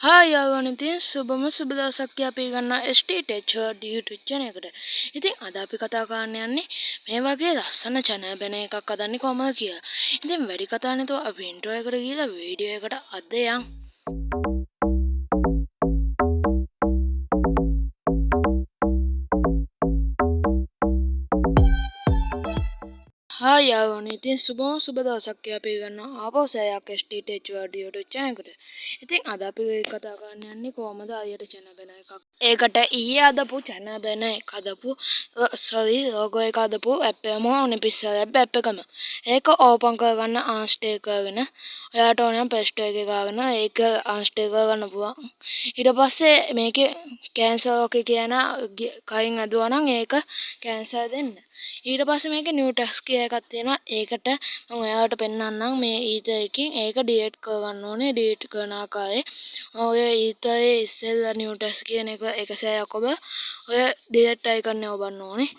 Hai යාළුවනේ ඉතින් සුබ දවසක් අපි ගන්නවා STTech YouTube channel එකට. ඉතින් අද අපි කතා කරන්න යන්නේ මේ වගේ ලස්සන channel බැන එකක් හදන්නේ කොහොමද කියලා. ඉතින් වැඩි කතා නැතුව අපි intro එකට ගිහලා වීඩියෝ එකට අද යන්. Hai යාළුවනේ ඉතින් සුබ දවසක් අපි ගන්නවා ආපහු සෑයක් STTech YouTube channel එකට. ඉතින් අද අපි කතා කරන්න යන්නේ කොහොමද අයියට channel බැන එකක්. ඒකට ඊයේ හදපු channel බැන එක හදපු logo එක හදපු app එකම ඕනේ පිස්සල් app එකම. ඒක ඕපන් කරගන්න අන්ස්ටේ කරගෙන ඔයාට ඕන Play Store එකේ ගාගෙන ඒක අන්ස්ටේ කරගන්න පුළුවන්. ඊට පස්සේ මේකේ cancel okay කියන කයින් අදුවා නම් ඒක cancel දෙන්න. ඊට පස්සේ මේකේ new task කියලා එකක් තියෙනවා. ඒකට මම ඔයාලට පෙන්නන්නම් මේ ඊතර එකකින් ඒක delete කරගන්න ඕනේ. delete කරන ආකාරය ඔය ඊතරේ ඉස්සෙල්ලා new task කියන එක සෑයක් ඔබ ඔය delete icon එක ඔබන්න ඕනේ.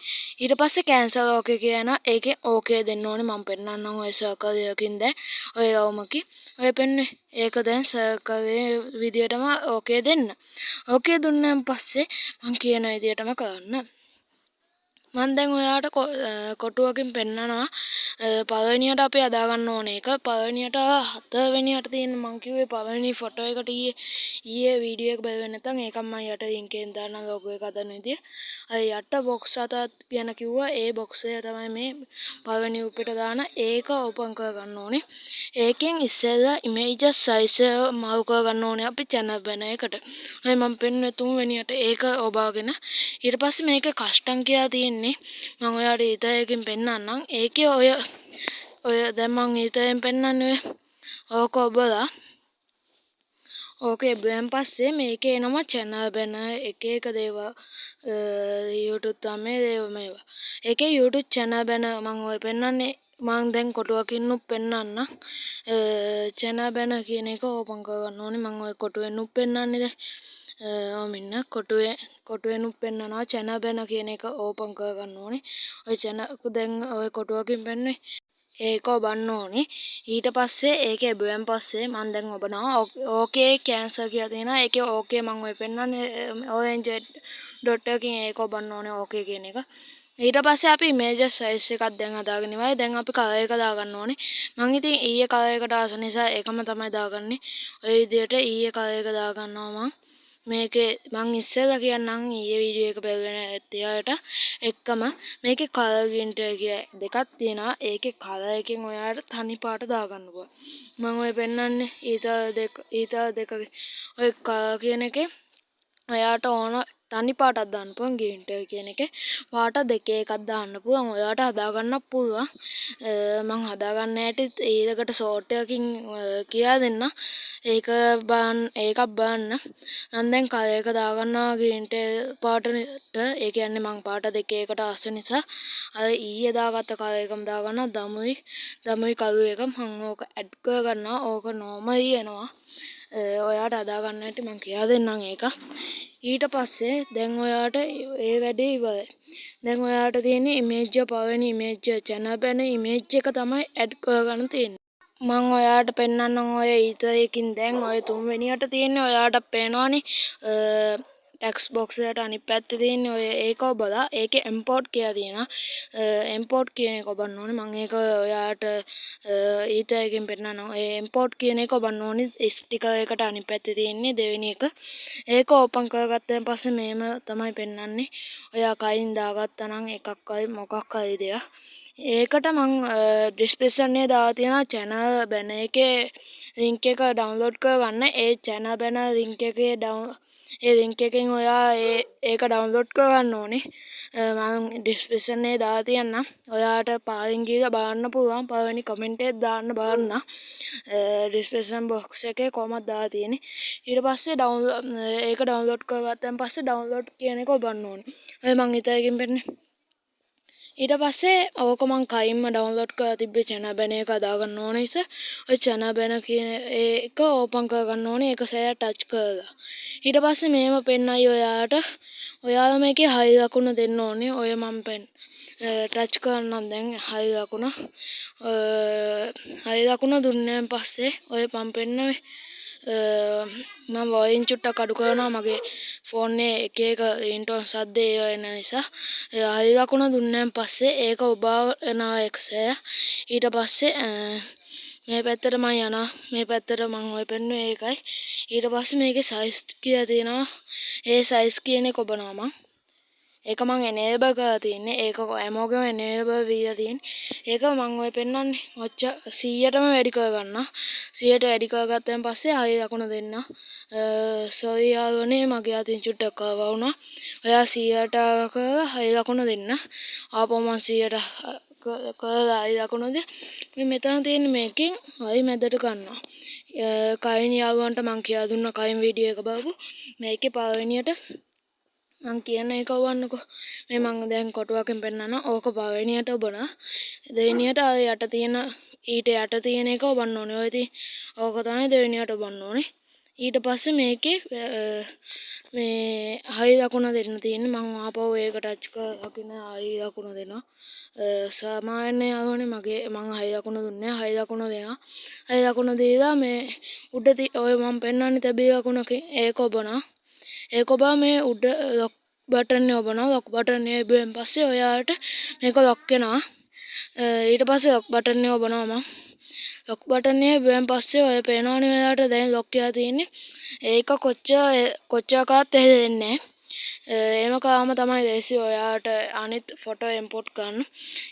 ඊට පස්සේ cancel okay කියනවා. ඒකේ okay දෙන්න ඕනේ. මම පෙන්නන්නම් ඔය circle එකකින් දැන් ඔය රවුමකින් ඔය පෙන්නේ. ඒක දැන් circle විදියටම okay දෙන්න. okay දුන්නාන් පස්සේ මම කියන විදියටම කරන්න. මම දැන් ඔයාලට කොටුවකින් පෙන්නනවා පළවෙනියට අපි අදා ගන්න ඕනේ එක පළවෙනියට හතරවෙනියට තියෙන මම කිව්වේ පළවෙනි ෆොටෝ එකට ඊයේ වීඩියෝ එක බලවෙන්නේ නැත්නම් ඒකම මම යට ලින්ක් එකෙන් දාන්න ලොගෝ එක හදන විදිය. අය යට බොක්ස් හතක් ගැන කිව්වා. ඒ බොක්ස් එක තමයි මේ පළවෙනි උපෙට දාන ඒක ඕපන් කර ගන්න ඕනේ. ඒකෙන් ඉස්සෙල්ලා ඉමේජස් සයිස් මාරු කර ගන්න ඕනේ අපි channel බැන එකට. ඔය මම පෙන්නුවේ තුන්වෙනියට ඒක ඔබාගෙන ඊට පස්සේ මේක කස්ටම් කියලා තියෙන්නේ මම ඔයාලට ඊතරකින් පෙන්නන්නම්. ඒකේ ඔය දැන් මම ඊතරෙන් පෙන්නන්නේ ඕක ඔබලා ඕකේ බෑන් පස්සේ මේකේ එනවා channel බැන එක දේවල් YouTube තමයි මේවා. ඒකේ YouTube channel බැන මම ඔය පෙන්නන්නේ මම දැන් කොටුවකින් උත් පෙන්නන්න channel බැන කියන එක ඕපන් කරගන්න ඕනේ. මම ඔය කොටුවෙන් උත් පෙන්නන්නේ දැන් මෙන්න කොටුවෙන් උත් පෙන්නනවා channel බැන කියන එක ඕපන් කරගන්න ඕනේ. ඔය channel දැන් ඔය කොටුවකින් පෙන්නුවේ ඒක ඔබන්න ඕනේ. ඊට පස්සේ ඒකේ බැන් පස්සේ මම දැන් ඔබනවා ඕකේ කැන්සල් කියලා තියෙනවා. ඒකේ ඕකේ මම ඔය පෙන්නන්නේ orange dot එකකින් ඒක ඔබන්න ඕනේ ඕකේ කියන එක. ඊට පස්සේ අපි images size එකක් දැන් හදාගෙන ඉවරයි. දැන් අපි color එක දාගන්න ඕනේ. මම ඉතින් ඊයේ color එකට ආස නිසා ඒකම තමයි දාගන්නේ. ඔය විදිහට ඊයේ color එක දාගන්නවා මම. මේකේ මං ඉස්සෙල්ලා කියන්නම් ඊයේ වීඩියෝ එක බලගෙන ඇත්තියට එක්කම මේකේ color gradient කියලා දෙකක් තියෙනවා. ඒකේ color එකෙන් ඔයාලට තනි පාට දාගන්න පුළුවන්. මම ඔය පෙන්නන්නේ ඊතර දෙක ඔය color කියන එකේ ඔයාට ඕන තනි පාටක් දාන්න පුළුවන්. gradient කියන එකේ පාට දෙකේ එකක් දාන්න පුළුවන්. ඔයාට හදාගන්න පුළුවන්. මං හදාගන්න හැටි ඊළඟට ෂෝට් එකකින් කියලා දෙන්න. ඒකක් බලන්න. මම දැන් color එක දාගන්නවා green පාටට. ඒ කියන්නේ මං පාට දෙකේ එකට ආස නිසා අර ඊයේ දාගත්ත color එකම දාගන්නවා. දමුයි කළු එක මම ඕක ඇඩ් කරගන්නවා. ඕක normal එනවා. ඔයාට හදාගන්න හැටි මං කියලා දෙන්නම් ඒක. ඊට පස්සේ දැන් ඔයාට ඒ වැඩේ ඉවරයි. දැන් ඔයාට තියෙන්නේ image පළවෙනි image channel බැන image එක තමයි ඇඩ් කරගන්න තියෙන්නේ. මම ඔයාට පෙන්නන්නම් ඔය ඊතරකින් දැන් ඔය තුන්වෙනියට තියෙන්නේ ඔයාට පේනවනේ ටෙක්ස්ට් බොක්ස් එකට අනිත් පැත්තේ තියෙන්නේ ඔය ඒක ඔබලා ඒකේ import කියලා තියෙනවා. import කියන එක ඔබන්න ඕනේ. මම ඒක ඔයාට ඊතරකින් පෙන්නන්නම්. ඔය import කියන එක ඔබන්න ඕනේ ස්ටිකර් එකට අනිත් පැත්තේ තියෙන්නේ දෙවෙනි එක. ඒක ඕපන් කරගත්තන් පස්සේ මේම තමයි පෙන්නන්නේ. ඔයා කයින් දාගත්තා නම් එකක් හරි මොකක් හරි දෙයක්. ඒකට මං ඩිස්ක්‍රිප්ෂන් එකේ දාලා තියෙනවා channel බැන එකේ link එක download කරගන්න. ඒ channel බැන link එකේ ඒ link එකෙන් ඔයා ඒක download කරගන්න ඕනේ. මම ඩිස්ක්‍රිප්ෂන් එකේ දාලා තියන්නම්. ඔයාට පාලින් ගිහලා බලන්න පුළුවන්. පළවෙනි කමෙන්ට් එකේ දාන්න බලන්න. ඩිස්ක්‍රිප්ෂන් box එකේ කොහමද දාලා තියෙන්නේ. ඊට පස්සේ ඒක download කරගත්තන් පස්සේ download කියන එක ඔබන්න ඕනේ. ඔය මං ඉතින් පෙන්නේ ඊට පස්සේ ඕක මං කයින්ම ඩවුන්ලෝඩ් කරලා තිබ්බේ channel බැන එක හදාගන්න ඕන නිසා ඔය channel බැන කියන ඒක ඕපන් කරගන්න ඕනේ. ඒක සෑය ටච් කරලා ඊට පස්සේ මේව පෙන්නයි ඔයාලා මේකේ හයි ලකුණ දෙන්න ඕනේ. ඔය මම ටච් කරන්නම් දැන් හයි ලකුණ දුන්නාන් පස්සේ ඔය මම පෙන්නුවේ මම වොයින් චුට්ටක් අඩු කරනවා මගේ ෆෝන් එකේ එක රින්ග්ටෝන් සද්ද ඒවා එන නිසා. හයි දකුණ දුන්නාන් පස්සේ ඒක ඔබානවා එක්සය. ඊට පස්සේ මේ පැත්තට මම යනවා. මේ පැත්තට මම ඔය පෙන්නුවේ ඒකයි. ඊට පස්සේ මේකේ සයිස් කියලා තියෙනවා. ඒ සයිස් කියන එක ඔබනවා මම. ඒක මම enable කරලා තින්නේ. ඒක හැමෝගෙම enable වෙලා තියෙන්නේ. ඒක මම ඔය පෙන්නන්නේ. ඔච්ච 100ටම වැඩි කරගන්න. 100ට වැඩි කරගත්තන් පස්සේ හයි දකුණ දෙන්න. sorry යාළුවනේ මගේ අතින් චුට්ටක් ආවා වුණා. ඔයා 100ට කරලා හයි දකුණ දෙන්න. ආපහු මම 100ට කරලා හයි දකුණද මේ මෙතන තියෙන මේකෙන් හයි මැදට ගන්නවා. කයින් යාළුවන්ට මම කියලා දුන්නා කයින් වීඩියෝ එක බලපු. මේකේ පළවෙනියට මං කියන එක වන්නකො මේ මං දැන් කොටුවකින් පෙන්නනවා. ඕක පළවෙනියට ඔබන. දෙවෙනියට යට තියෙන ඊට යට තියෙන එක ඔබන්න ඕනේ. ඔය ඉතින් ඕක තමයි දෙවෙනියට ඔබන්න ඕනේ. ඊට පස්සේ මේකේ මේ හයි දකුණ දෙන්න තියෙන්නේ. මං ආපහු ඒක ටච් කරගෙන හයි දකුණ දෙනවා. සාමාන්‍ය යාළුවනේ මං හයි දකුණ දුන්නේ. හයි දකුණ දෙනවා. හයි දකුණ දීලා මේ උඩ ඔය මං පෙන්නන්නේ තැබී දකුණකින් ඒක ඔබනවා. ඒක ඔබ මේ උඩ ලොක් බටන් එක ඔබනවා. ලොක් බටන් එක ඔබෙන් පස්සේ ඔයාලට මේක ලොක් වෙනවා. ඊට පස්සේ ලොක් බටන් එක ඔබනවා මම. ලොක් බටන් එක ඔබෙන් පස්සේ ඔය පේනවනේ ඔයාලට දැන් ලොක් කියලා තියෙන්නේ. ඒක කොච්චර කාත් දෙන්නේ නැහැ. එහෙම කාම තමයි දැසි ඔයාලට අනිත් ෆොටෝ ඉම්පෝට් කරන්න.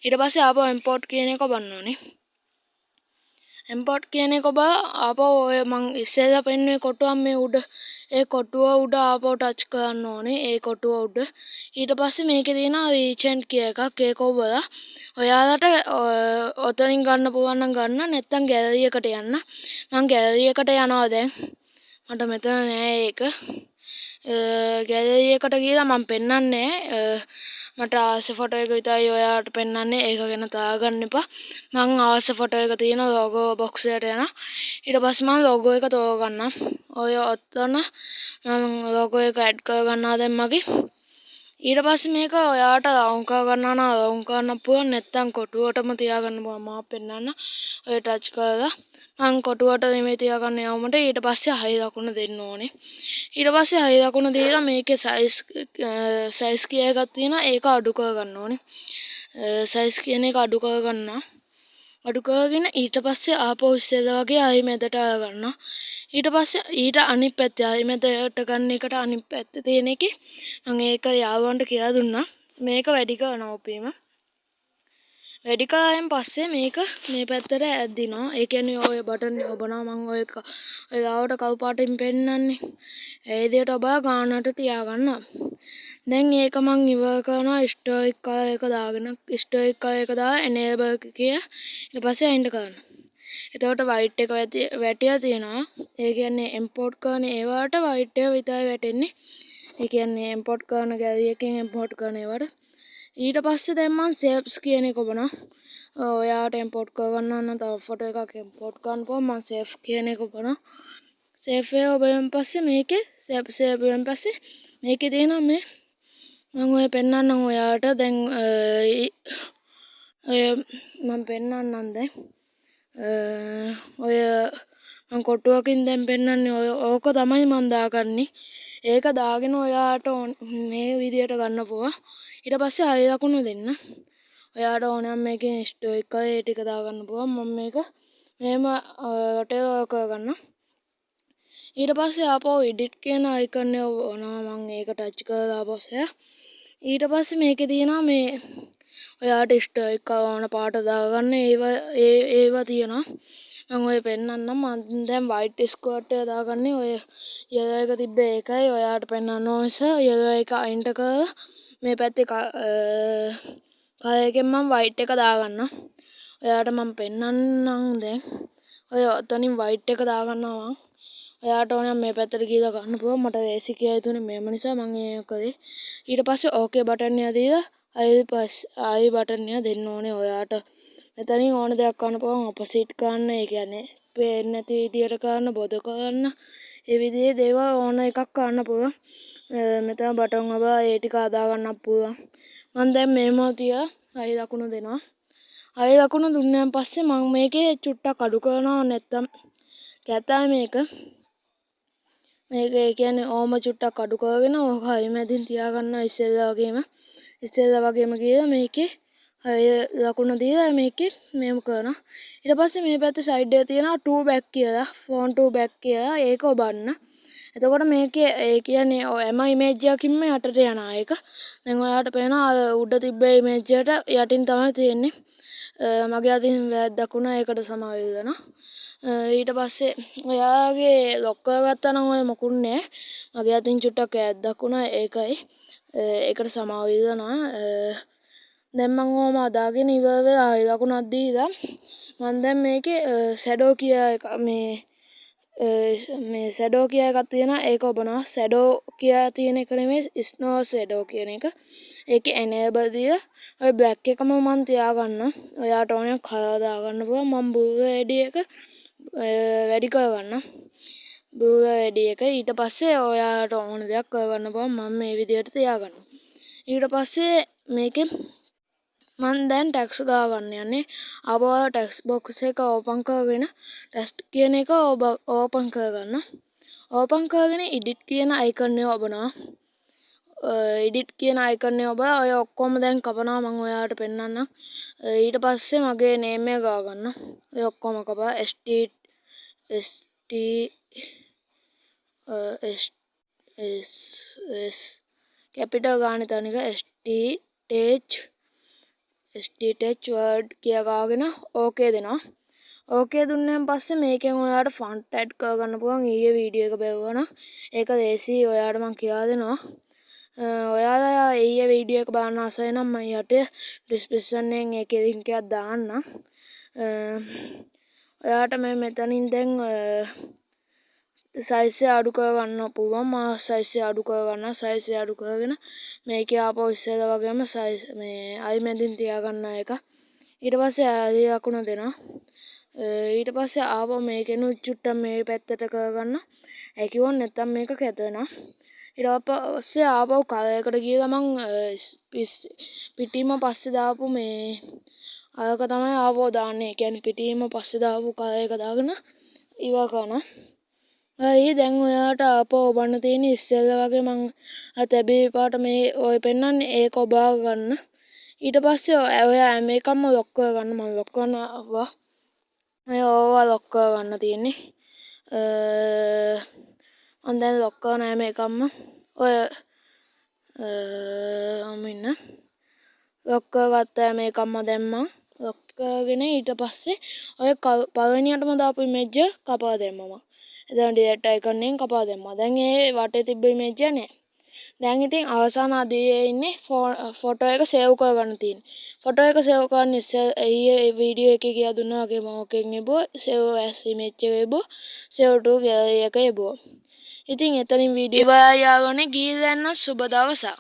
ඊට පස්සේ ආපහු ඉම්පෝට් කියන එක ඔබන්න ඕනේ. ඉම්පෝට් කියන එක ඔබ ආපහු ඔය මං ඉස්සෙල්ලා පෙන්නුවේ කොටුවක් මේ උඩ ඒ කොටුව උඩ ආපහු ටච් කරන්න ඕනේ. ඒ කොටුව උඩ ඊට පස්සේ මේකේ තියෙන රීචෙන්ට් කිය එකක් ඒක ඔබලා ඔයාලට ඔතනින් ගන්න පුළුවන් නම් ගන්න. නැත්නම් ගැලරි එකට යන්න. මං ගැලරි එකට යනවා දැන්. මට මෙතන නෑ ඒක. ගැලරි එකට ගිහලා මං පෙන්නන්නේ මට ආස ෆොටෝ එක විතරයි ඔයාලට පෙන්නන්නේ. ඒක ගැන තාගන්න එපා. මං ආස ෆොටෝ එක තියෙන ලෝගෝ බොක්ස් එකට යනවා. ඊට පස්සේ මම ලෝගෝ එක තෝරගන්නම්. ඔය ඔතන මම ලෝගෝ එක ඇඩ් කරගන්නවා දැන් මගේ. ඊට පස්සේ මේක ඔයාලට රවුන්ඩ් කරගන්නවා නම් රවුන්ඩ් කරන්න පුළුවන්. නැත්නම් කොටුවටම තියාගන්න පුළුවන්. මම පෙන්නන්න. ඔය ටච් කරලා මං කොටුවට නෙමෙයි තියාගන්න යවමුට. ඊට පස්සේ හයි දකුණ දෙන්න ඕනේ. ඊට පස්සේ හයි දකුණ දීලා මේකේ සයිස් කිය එකක් තියෙනවා. ඒක අඩු කරගන්න ඕනේ. සයිස් කියන එක අඩු කරගන්නවා. අඩු කරගෙන ඊට පස්සේ ආපහු ඉස්සෙල්ලා වගේ ආයි මැදට අරගන්නවා. ඊට පස්සේ ඊට අනිත් පැත්තේ ආයි මැදට ගන්න එකට අනිත් පැත්තේ තියෙන එකේ මම ඒක යාළුවන්ට කියලා දුන්නා. මේක වැඩි කරනවා ඔපීම. වැඩි කරායින් පස්සේ මේක මේ පැත්තට ඇද්දිනවා. ඒ කියන්නේ ඔය බටන් එක ඔබනවා. මම ඔය ලාවට කළු පාටින් පෙන්නන්නේ. ඒ විදිහට ඔබලා ගානට තියාගන්න. දැන් ඒක මං ඉවර කරනවා. ස්ටෝරික් කලර් එක දාගෙන ස්ටෝරික් කලර් එක දාලා enable කිය. ඊට පස්සේ අයින්ට කරන්න. එතකොට white එක වැටිලා තියෙනවා. ඒ කියන්නේ import කරන ඒවාට white එක විතරයි වැටෙන්නේ. ඒ කියන්නේ import කරන gallery එකෙන් import කරන ඒවාට. ඊට පස්සේ දැන් මම shapes කියන එක ඔබනවා. ඔයාට import කරගන්න නම් තව ෆොටෝ එකක් import කරන්න පුළුවන්. මම save කියන එක ඔබනවා. save එක ඔබෙන් පස්සේ මේකේ save වෙන පස්සේ මේකේ තියෙනවා මේ මම ඔය පෙන්නන්නම් ඔයාට දැන් ඔය මම පෙන්නන්නම් දැන් ඔය මම කොටුවකින් දැන් පෙන්නන්නේ ඕක තමයි මම දාගන්නේ. ඒක දාගෙන ඔයාට මේ විදියට ගන්න පුළුවන්. ඊට පස්සේ හයි දකුණ දෙන්න. ඔයාට ඕන නම් මේකෙන් ස්ටෝරික් කලර් ඒ ටික දාගන්න පුළුවන්. මම මේක මෙහෙම රොටේට් කරගන්න. ඊට පස්සේ ආපහු edit කියන icon එක ඕනවා. මම ඒක ටච් කරලා පස්සේ ඊට පස්සේ මේකේ තියෙනවා මේ ඔයාට ස්ටෝරික් ඕන පාට දාගන්න ඒවා තියෙනවා. මම ඔය පෙන්නන්නම්. මම දැන් white square එක දාගන්නේ ඔය yellow එක තිබ්බ ඒකයි ඔයාට පෙන්නන්න ඕන නිසා yellow එක අයින්ට කරලා මේ පැත්තේ කලර් එකෙන් මම white එක දාගන්නම්. ඔයාට මම පෙන්නන්නම් දැන්. ඔය ඔතනින් white එක දාගන්නවා මම. ඔයාට ඕන මේ පැත්තට ගිහලා ගන්න පුළුවන්. මට AC කියලා හිතුනේ මේම නිසා මම ඒක කරේ. ඊට පස්සේ okay බටන් එක දීලා ආයි බටන් එක දෙන්න ඕනේ ඔයාට. මෙතනින් ඕන දෙයක් කරන්න පුළුවන්. opposite කරන්න, ඒ කියන්නේ පේන්නේ නැති විදියට කරන්න, බොද කරන්න. ඒ විදිහේ දේවල් ඕන එකක් කරන්න පුළුවන්. මෙතන බටන් වල ඒ ටික හදා ගන්නත් පුළුවන්. මම දැන් මේම තියා හයි දකුණ දෙනවා. හයි දකුණ දුන්නාන් පස්සේ මම මේකේ චුට්ටක් අඩු කරනවා. නැත්තම් කැතයි මේක. මේක ඒ කියන්නේ ඕම චුට්ටක් අඩු කරගෙන ඕක හයි මැදින් තියාගන්න ඉස්සෙල්ලා වගේම ගිහලා මේකේ හය ලකුණ දීලා මේකේ මේම කරනවා. ඊට පස්සේ මේ පැත්තේ සයිඩ් එකේ තියෙනවා 2 back කියලා phone 2 back කියලා ඒක ඔබන්න. එතකොට මේකේ ඒ කියන්නේ හැම ඉමේජ් එකකින්ම යටට යනවා ඒක. දැන් ඔයාලට පේනවා උඩ තිබ්බ ඉමේජ් එකට යටින් තමයි තියෙන්නේ. මගේ අතින් වැද්දකුණා ඒකට සමාවෙන්න. ඊට පස්සේ ඔයාගේ ලොක් කරගත්තා නම් ඔය මොකුත් නෑ. මගේ අතින් චුට්ටක් වැද්දකුණා ඒකයි. ඒකට සමාව ඉල්ලනවා. දැන් මම ඕම අදාගෙන ඉවර වෙලා ආයි ලකුණක් දීලා මම දැන් මේකේ ෂැඩෝ කියා එක මේ ෂැඩෝ කියා එකක් තියෙනවා ඒක ඔබනවා. ෂැඩෝ කියා තියෙන එක නෙමෙයි ස්නෝ ෂැඩෝ කියන එක. ඒකේ එනේබල් දීලා ඔය බ්ලැක් එකම මම තියාගන්නවා. ඔයාට ඕනේ කලර් දාගන්න පුළුවන්. මම බ්ලූ රෙඩි එක වැඩි කරගන්නවා. බ්ලූ රෙඩි එක ඊට පස්සේ ඔයාට ඕන දෙයක් කරගන්න පුළුවන්. මම මේ විදිහට තියාගන්නවා. ඊට පස්සේ මේකේ මම දැන් ටැක්ස් ගාගන්න යන්නේ. ආපහු ටැක්ස් බොක්ස් එක ඕපන් කරගෙන ටෙක්ස්ට් කියන එක ඕපන් කරගන්න. ඕපන් කරගෙන එඩිට් කියන අයිකන් එක ඔබනවා. එඩිට් කියන අයිකන් එක ඔබලා ඔය ඔක්කොම දැන් කපනවා මම ඔයාලට පෙන්නන්නම්. ඊට පස්සේ මගේ නේම් එක ගාගන්න. ඔය ඔක්කොම කපලා S කැපිටල් ගානේ තනික STH word කියලා ගාගෙන ඕකේ දෙනවා. ඕකේ දුන්නාන් පස්සේ මේකෙන් ඔයාලට ෆොන්ට් ඇඩ් කරගන්න පුළුවන්. ඊයේ වීඩියෝ එක බලවනම් ඒක ලේසි ඔයාලට මම කියලා දෙනවා. ඔයාලා ඊයේ වීඩියෝ එක බලන්න ආසයි නම් මම යට ඩිස්ක්‍රිප්ෂන් එකෙන් ඒකේ ලින්ක් එකක් දාන්නම්. ඔයාලට මම මෙතනින් දැන් සයිස් එක අඩු කරගන්න පුළුවන්. මම සයිස් එක අඩු කරගන්න. සයිස් එක අඩු කරගෙන මේකේ ආපහු ඉස්සෙල්ලා වගේම සයිස් මේ අයි මැදින් තියාගන්න එක. ඊට පස්සේ ආදී ලකුණ දෙනවා. ඊට පස්සේ ආපහු මේකෙනු චුට්ටක් මේ පැත්තට කරගන්න. ඒ කිව්වොත් නැත්තම් මේක කැත වෙනවා. ඊට පස්සේ ආපහු කලර් එකට ගිහලා මං පිටින්ම පස්සේ දාපු මේ අරක තමයි ආපහු දාන්නේ. ඒ කියන්නේ පිටින්ම පස්සේ දාපු කලර් එක දාගෙන ඉවර කරනවා. හරි දැන් ඔයාලට ආපහු ඔබන්න තියෙන ඉස්සෙල්ලා වගේ මං තැබී පාට මේ ඔය පෙන්නන්නේ ඒක ඔබා ගන්න. ඊට පස්සේ ඔයා හැම එකක්ම ලොක් කරගන්න. මම ලොක් කරනවා. මේ ඕවා ලොක් කරගන්න තියෙන්නේ. මම දැන් ලොක් කරන හැම එකක්ම ඔය ඉන්න ලොක් කරගත්ත හැම එකක්ම දැම්මා. ලොක් කරගෙන ඊට පස්සේ ඔය පළවෙනියටම දාපු ඉමේජ් එක කපලා දැම්මම. එතන ඩිලීට් අයිකන් එකෙන් කපලා දැම්මා. දැන් ඒ වටේ තිබ්බ ඉමේජ් එක නෑ. දැන් ඉතින් අවසාන අදියේ ඉන්නේ ෆොටෝ එක සේව් කරගන්න තියෙන්නේ. ෆොටෝ එක සේව් කරන්න ඊයේ වීඩියෝ එකේ කියලා දුන්නා වගේම ඕකෙන් එබුවා සේව් ඇස් ඉමේජ් එක එබුවා සේව් ටු ගෑලරි එක එබුවා. ඉතින් එතනින් වීඩියෝ ඉවරයි යාළුවනේ. ගිහින් දැන් සුබ දවසක්.